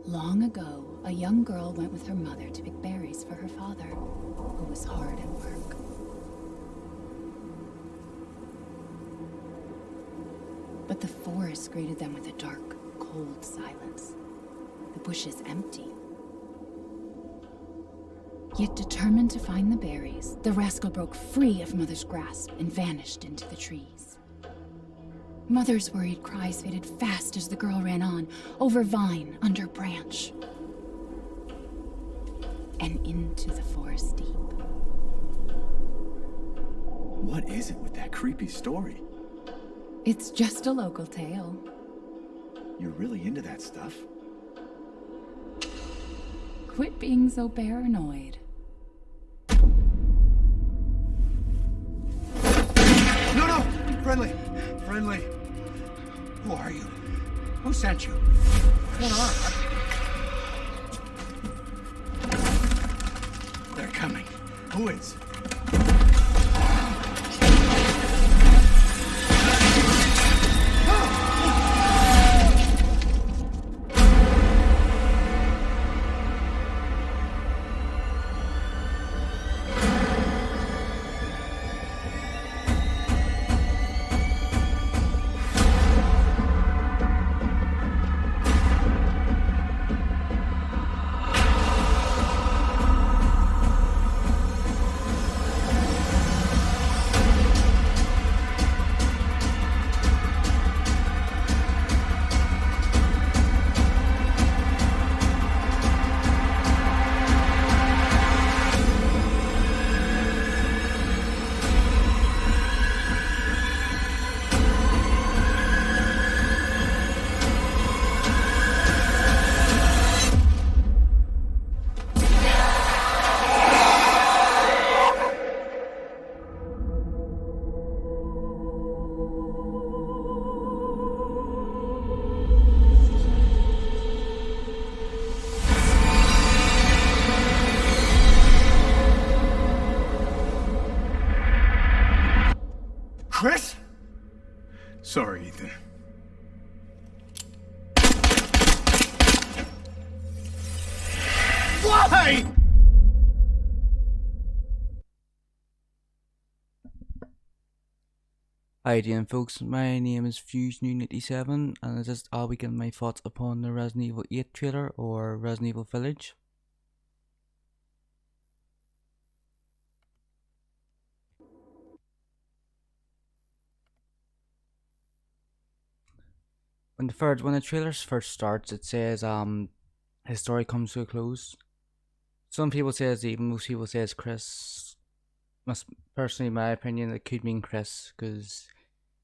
Long ago, a young girl went with her mother to pick berries for her father, who was hard at work. But the forest greeted them with a dark, cold silence, the bushes empty. Yet determined to find the berries, the rascal broke free of Mother's grasp and vanished into the trees. Mother's worried cries faded fast as the girl ran on, over vine, under branch, and into the forest deep. What is it with that creepy story? It's just a local tale. You're really into that stuff? Quit being so paranoid. No! Friendly! Friendly! Who are you? Who sent you? What are? They're coming. Who is? Chris? Sorry, Ethan. Why? Hi again folks, my name is FuseNew87 and I'll be giving my thoughts upon the Resident Evil 8 trailer or Resident Evil Village. When the trailer first starts, it says his story comes to a close. Some people say it's Ethan, most people say it's Chris. Personally, in my opinion, it could mean Chris because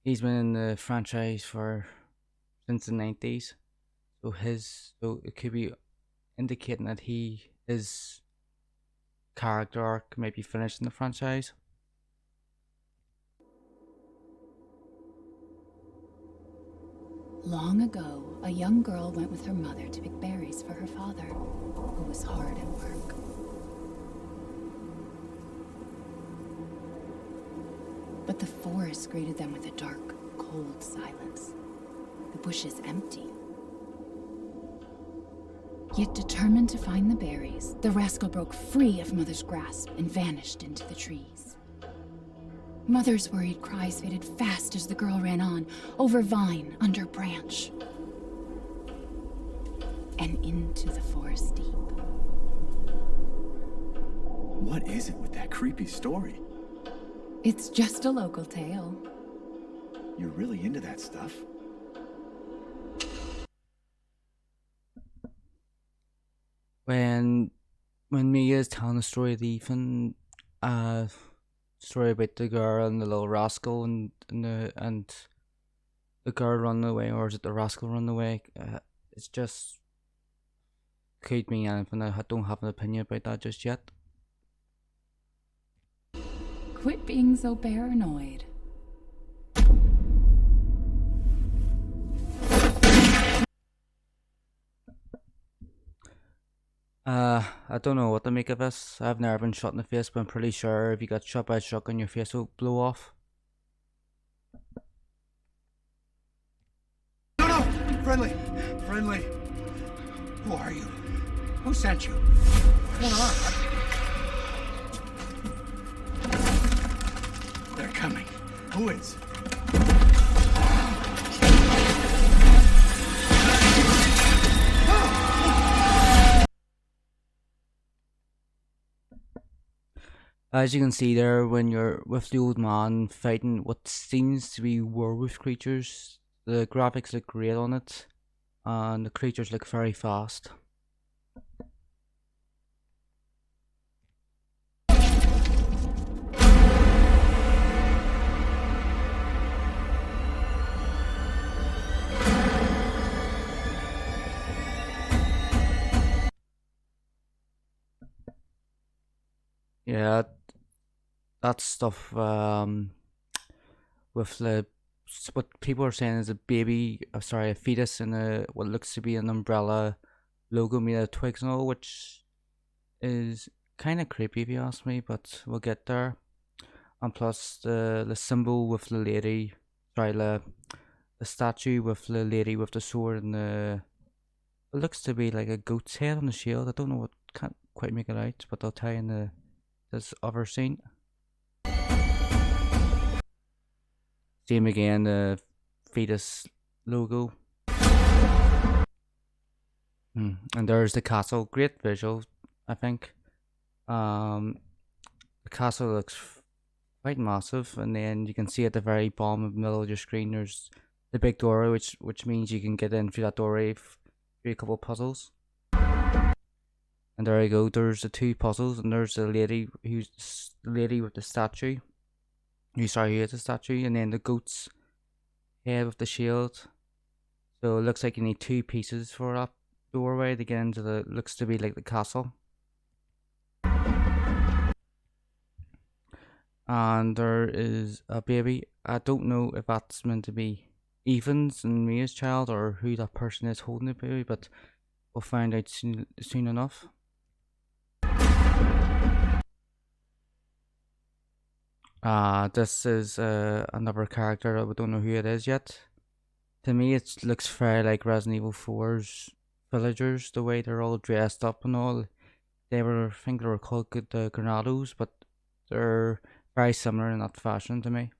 he's been in the franchise since the 90s. So it could be indicating that his character arc might be finished in the franchise. Long ago, a young girl went with her mother to pick berries for her father, who was hard at work. But the forest greeted them with a dark, cold silence, the bushes empty. Yet determined to find the berries, the rascal broke free of Mother's grasp and vanished into the trees. Mother's worried cries faded fast as the girl ran on, over vine, under branch, and into the forest deep. What is it with that creepy story? It's just a local tale. You're really into that stuff? When Mia's telling the story of Ethan, story about the girl and the little rascal and the girl running away, or is it the rascal running away? It's just could mean anything. I don't have an opinion about that just yet. Quit being so paranoid. I don't know what to make of this. I've never been shot in the face, but I'm pretty sure if you got shot by a shotgun, your face will blow off. No! Friendly! Who are you? Who sent you? What's going on? They're coming. Who is? As you can see there, when you're with the old man fighting what seems to be werewolf creatures, the graphics look great on it, and the creatures look very fast. Yeah, that stuff with the what people are saying is a baby, sorry, a fetus in a what looks to be an umbrella logo made of twigs and all, which is kind of creepy if you ask me, but we'll get there. And plus the symbol with the lady, sorry, the statue with the lady with the sword and the it looks to be like a goat's head on the shield. I don't know what, can't quite make it out, but I'll tell you in this other scene. Same again, the fetus logo. And there's the castle. Great visual, I think. The castle looks quite massive, and then you can see at the very bottom of the middle of your screen there's the big doorway, which means you can get in through that doorway through a couple of puzzles. And there you go, there's the two puzzles, and there's the lady who's the lady with the statue. Who is the statue, and then the goat's head with the shield. So it looks like you need two pieces for that doorway to get into the looks to be like the castle. And there is a baby. I don't know if that's meant to be Ethan's and Mia's child or who that person is holding the baby, but we'll find out soon enough. This is another character. We don't know who it is yet. To me, it looks very like Resident Evil 4's villagers, the way they're all dressed up and all. I think they were called the Granados, but they're very similar in that fashion to me.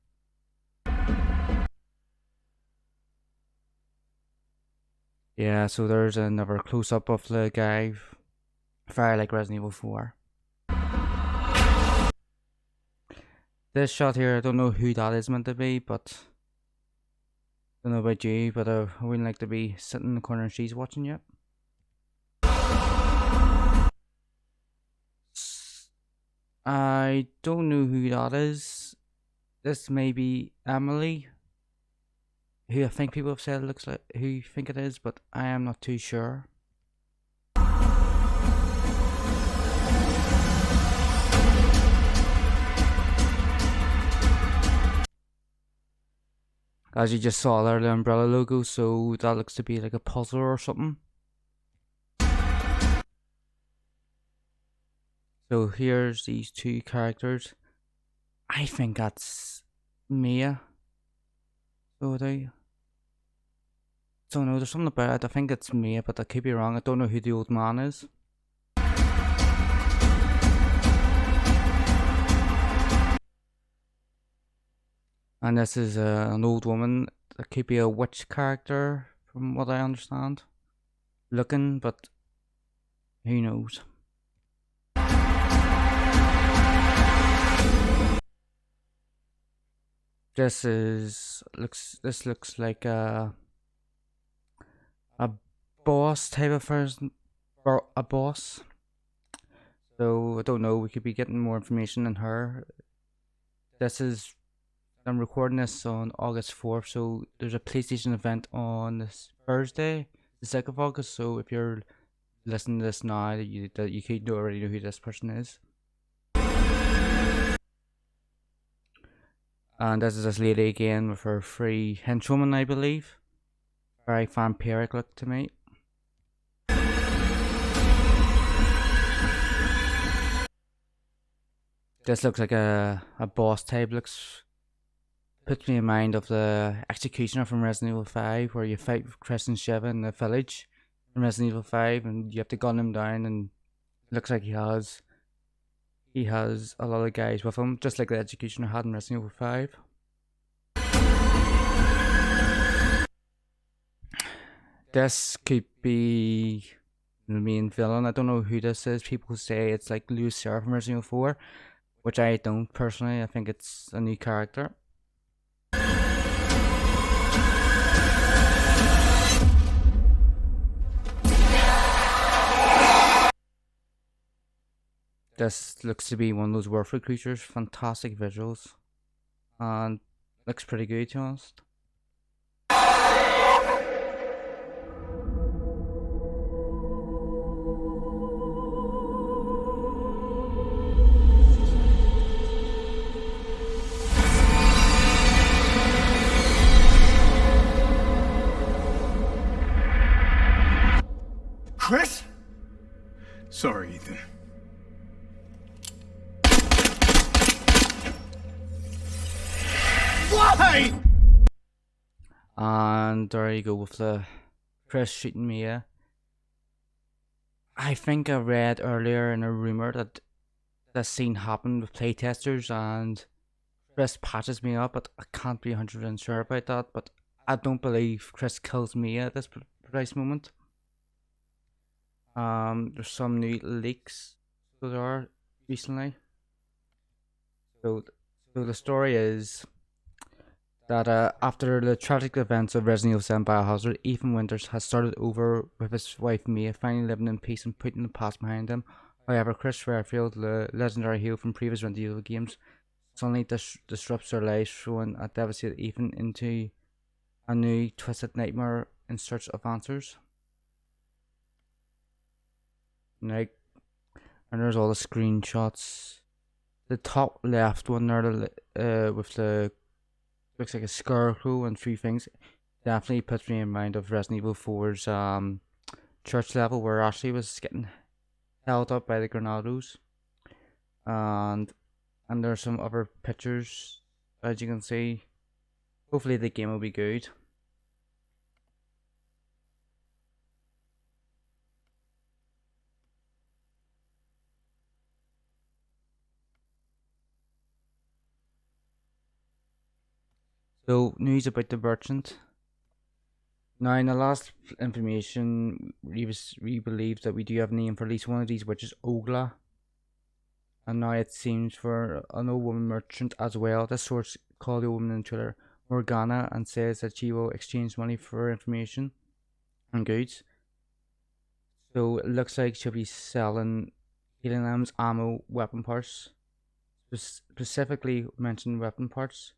Yeah, so there's another close-up of the guy, very like Resident Evil 4. This shot here, I don't know who that is meant to be, but I don't know about you, but I wouldn't like to be sitting in the corner and she's watching yet. I don't know who that is. This may be Emily, who I think people have said it looks like, who think it is, but I am not too sure. As you just saw there, the umbrella logo, so that looks to be like a puzzle or something. So here's these two characters. I think that's Mia. So they don't know, there's something about it. I think it's Mia, but I could be wrong. I don't know who the old man is. And this is an old woman. That could be a witch character, from what I understand. Looking, but who knows? This looks like a boss type of person, or a boss. So I don't know. We could be getting more information on her. I'm recording this on August 4th, so there's a PlayStation event on this Thursday, the 2nd of August. So if you're listening to this now, you could already know who this person is. And this is this lady again with her three henchwoman, I believe. Very vampiric look to me. This looks like a boss type. Puts me in mind of the Executioner from Resident Evil 5, where you fight with Chris and Shiva in the village. in Resident Evil 5, and you have to gun him down, and it looks like he has a lot of guys with him, just like the Executioner had in Resident Evil 5. This could be the main villain. I don't know who this is. People say it's like Lucifer from Resident Evil 4, which I don't personally. I think it's a new character. This looks to be one of those warfare creatures. Fantastic visuals, and looks pretty good, to be honest. Chris? Sorry, Ethan. Why? And there you go with the Chris shooting Mia. I think I read earlier in a rumor that this scene happened with playtesters and Chris patches me up, but I can't be 100% sure about that. But I don't believe Chris kills Mia at this precise moment. There's some new leaks so there are recently. So the story is that after the tragic events of Resident Evil 7 Biohazard, Ethan Winters has started over with his wife Mia, finally living in peace and putting the past behind him. However, Chris Fairfield, the legendary hero from previous Resident Evil games, suddenly disrupts their lives, throwing a devastated Ethan into a new twisted nightmare in search of answers. And there's all the screenshots. The top left one there, with the looks like a scarecrow and three things, definitely puts me in mind of Resident Evil 4's church level where Ashley was getting held up by the Granados, and there's some other pictures as you can see. Hopefully the game will be good. So, news about the merchant. Now, in the last information, we believe that we do have a name for at least one of these, which is Ogla. And now it seems for an old woman merchant as well. This source called the woman in the trailer Morgana and says that she will exchange money for information and goods. So, it looks like she'll be selling healing items, ammo, weapon parts. Specifically mentioned weapon parts.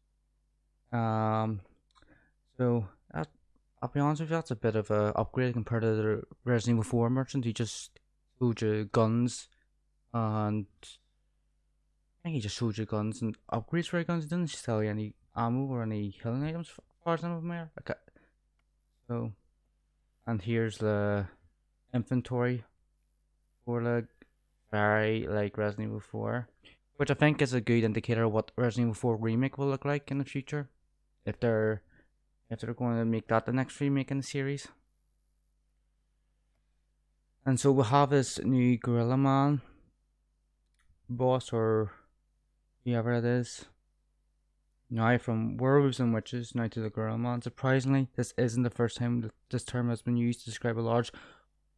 So I'll be honest with you, that's a bit of a upgrade compared to the Resident Evil 4 merchant. He just showed you guns, and I think he just showed you guns and upgrades for your guns. He didn't sell you any ammo or any healing items, as far as I'm aware. Okay. So, and here's the inventory for the very like Resident Evil 4, which I think is a good indicator of what Resident Evil 4 remake will look like in the future. If they're going to make that the next remake in the series. And so we'll have this new Gorilla Man boss, or whoever it is, now from Werewolves and Witches now to the Gorilla Man. Surprisingly, this isn't the first time that this term has been used to describe a large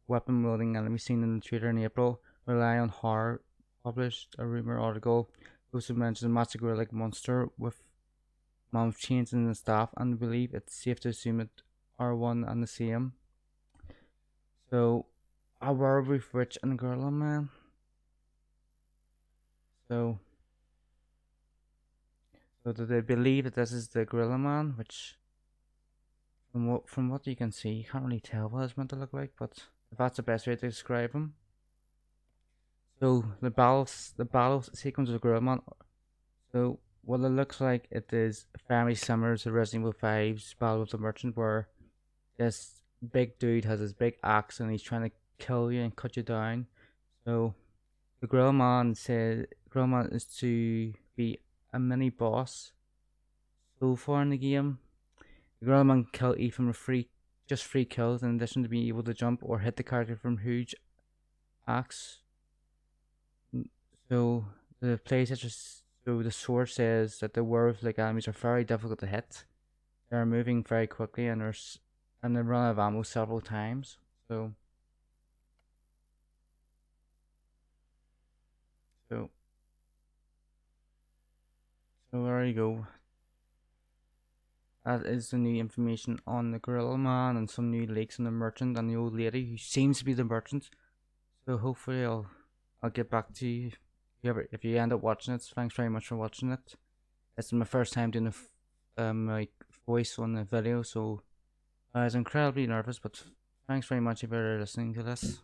weapon wielding enemy seen in the trailer in April. Rely on Horror published a rumor article also mentioned a massive gorilla-like monster with mouth chains in the staff, and believe it's safe to assume it are one and the same. So, a werewolf, witch, and gorilla man. So do they believe that this is the gorilla man? Which, from what you can see, you can't really tell what it's meant to look like, but if that's the best way to describe him. So the battle sequence of the gorilla man. So what it looks like, it is very similar to Resident Evil 5's Battle with the Merchant, where this big dude has his big axe and he's trying to kill you and cut you down. So the Gorilla Man is to be a mini boss so far in the game. The Gorilla Man can kill Ethan with 3 just 3 kills in addition to being able to jump or hit the character from huge axe. So the so the source says that the werewolf-like enemies are very difficult to hit. They're moving very quickly and they run out of ammo several times. So so there you go. That is the new information on the Gorilla Man and some new leaks on the merchant and the old lady who seems to be the merchant. So hopefully I'll get back to you if you end up watching it. Thanks very much for watching it. It's my first time doing my voice on the video, so I was incredibly nervous, but thanks very much if you're listening to this.